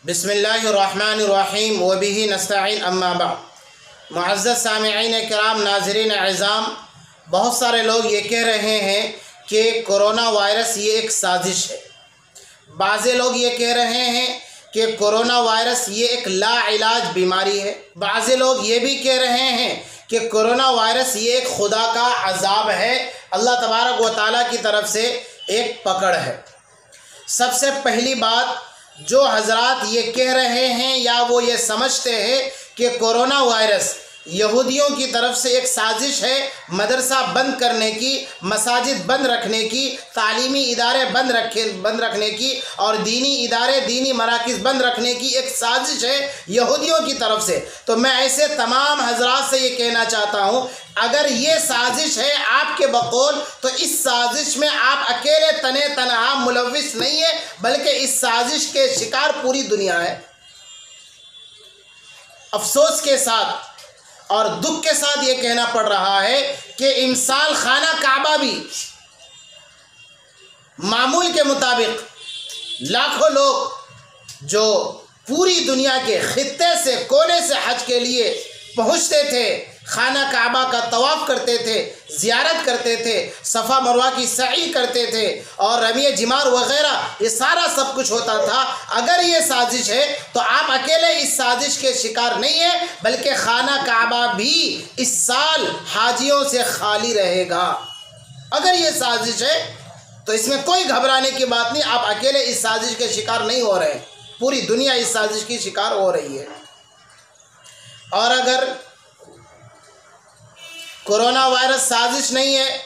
बिस्मिल्लाहिर्रहमानिर्रहीम व बिही नस्तईन अम्मा बाद। मुअज़्ज़ज़ सामिईन किराम, नाज़रीन अज़ाम, बहुत सारे लोग ये कह रहे हैं कि कोरोना वायरस ये एक साजिश है। बाज़े लोग ये कह रहे हैं कि कोरोना वायरस ये एक लाइलाज बीमारी है। बाज़े लोग ये भी कह रहे हैं कि कोरोना वायरस ये एक खुदा का अज़ाब है, अल्लाह तबारक व तआला की तरफ से एक पकड़ है। सबसे पहली बात, जो हजरात ये कह रहे हैं या वो ये समझते हैं कि कोरोना वायरस यहूदियों की तरफ से एक साजिश है, मदरसा बंद करने की, मसाजिद बंद रखने की, तालीमी इदारे बंद रखने की और दीनी इदारे, दीनी मराकिज़ बंद रखने की एक साजिश है यहूदियों की तरफ से, तो मैं ऐसे तमाम हजरात से ये कहना चाहता हूँ, अगर ये साजिश है आपके बकौल, तो इस साजिश में आप अकेले तने तनहा मुलव्विस नहीं है, बल्कि इस साजिश के शिकार पूरी दुनिया है। अफसोस के साथ और दुख के साथ ये कहना पड़ रहा है कि इमसाल खाना काबा भी मामूल के मुताबिक लाखों लोग जो पूरी दुनिया के खित्ते से कोने से हज के लिए पहुंचते थे, खाना काबा का तवाफ़ करते थे, ज़ियारत करते थे, सफ़ा मरवा की सई करते थे और रमी जिमार वग़ैरह, ये सारा सब कुछ होता था। अगर ये साजिश है तो आप अकेले इस साजिश के शिकार नहीं है, बल्कि खाना काबा भी इस साल हाजियों से खाली रहेगा। अगर ये साजिश है तो इसमें कोई घबराने की बात नहीं, आप अकेले इस साजिश के शिकार नहीं हो रहे, पूरी दुनिया इस साजिश की शिकार हो रही है। और अगर कोरोना वायरस साजिश नहीं है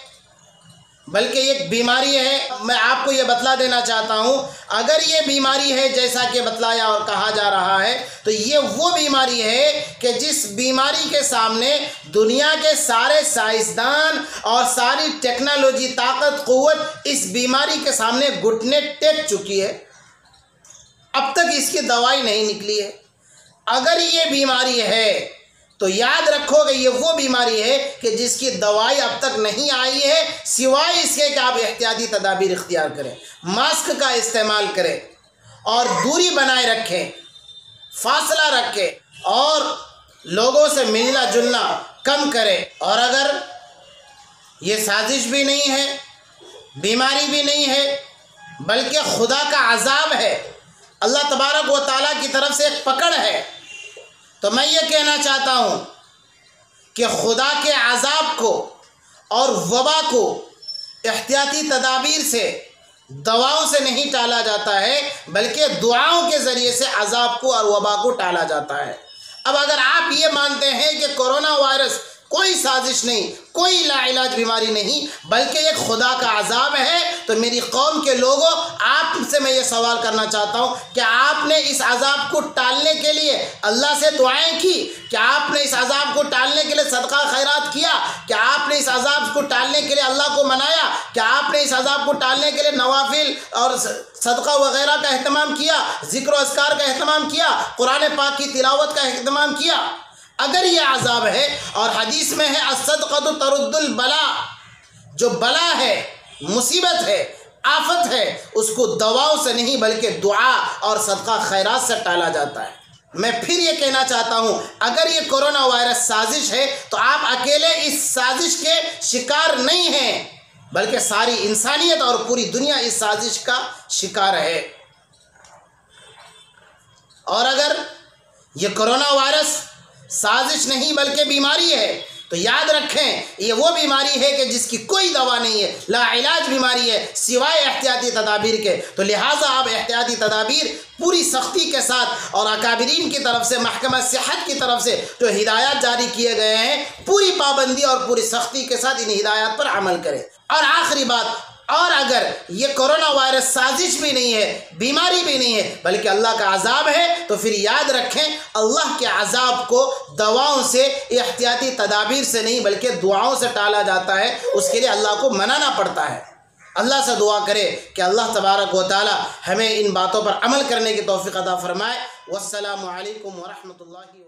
बल्कि एक बीमारी है, मैं आपको ये बतला देना चाहता हूँ, अगर ये बीमारी है जैसा कि बतलाया और कहा जा रहा है, तो ये वो बीमारी है कि जिस बीमारी के सामने दुनिया के सारे साइंसदान और सारी टेक्नोलॉजी, ताकत, क़ुव्वत इस बीमारी के सामने घुटने टेक चुकी है। अब तक इसकी दवाई नहीं निकली है। अगर ये बीमारी है तो याद रखोगे ये वो बीमारी है कि जिसकी दवाई अब तक नहीं आई है, सिवाय इसके कि आप एहतियाती तदाबीर इख्तियार करें, मास्क का इस्तेमाल करें और दूरी बनाए रखें, फासला रखें और लोगों से मिलना जुलना कम करें। और अगर ये साजिश भी नहीं है, बीमारी भी नहीं है, बल्कि खुदा का अजाब है, अल्लाह तबारक व तआला की तरफ से एक पकड़ है, तो मैं ये कहना चाहता हूँ कि खुदा के अजाब को और वबा को एहतियाती तदाबीर से, दवाओं से नहीं टाला जाता है, बल्कि दुआओं के ज़रिए से अजाब को और वबा को टाला जाता है। अब अगर आप ये मानते हैं कि कोरोना वायरस कोई साजिश नहीं, कोई लाइलाज बीमारी नहीं, बल्कि एक खुदा का अजाब है, तो मेरी कौम के लोगों, आपसे मैं ये सवाल करना चाहता हूँ कि आपने इस अजाब को टालने के लिए अल्लाह से दुआएं की? क्या आपने इस अजाब को टालने के लिए सदका खैरात किया? क्या आपने इस अजाब को टालने के लिए अल्लाह को मनाया? क्या आपने इस अजाब को टालने के लिए नवाफिल और सदका वगैरह का अहतमाम किया, ज़िक्र व अस्कार का अहतमाम किया, कुरान पाक की तिलावत का अहतमाम किया? अगर ये अजाब है, और हदीस में है अस्सदक़तु तरुद्दुल बला, जो बला है, मुसीबत है, आफत है, उसको दवाओं से नहीं बल्कि दुआ और सदका खैरात से टाला जाता है। मैं फिर ये कहना चाहता हूँ, अगर ये कोरोना वायरस साजिश है तो आप अकेले इस साजिश के शिकार नहीं हैं, बल्कि सारी इंसानियत और पूरी दुनिया इस साजिश का शिकार है। और अगर ये कोरोना वायरस साजिश नहीं बल्कि बीमारी है, तो याद रखें ये वो बीमारी है कि जिसकी कोई दवा नहीं है, लाइलाज बीमारी है सिवाय एहतियाती तदाबीर के। तो लिहाजा आप एहतियाती तदाबीर पूरी सख्ती के साथ और अकाबिरीन की तरफ से, महकमा सेहत की तरफ से जो हिदायत जारी किए गए हैं, पूरी पाबंदी और पूरी सख्ती के साथ इन हिदायत पर अमल करें। और आखिरी बात, और अगर ये कोरोना वायरस साजिश भी नहीं है, बीमारी भी नहीं है, बल्कि अल्लाह का अजाब है, तो फिर याद रखें अल्लाह के अजाब को दवाओं से, एहतियाती तदाबीर से नहीं बल्कि दुआओं से टाला जाता है। उसके लिए अल्लाह को मनाना पड़ता है। अल्लाह से दुआ करें कि अल्लाह तबारक व तआला हमें इन बातों पर अमल करने की तौफीक अता फरमाए। वस्सलामु अलैकुम व रहमतुल्लाहि।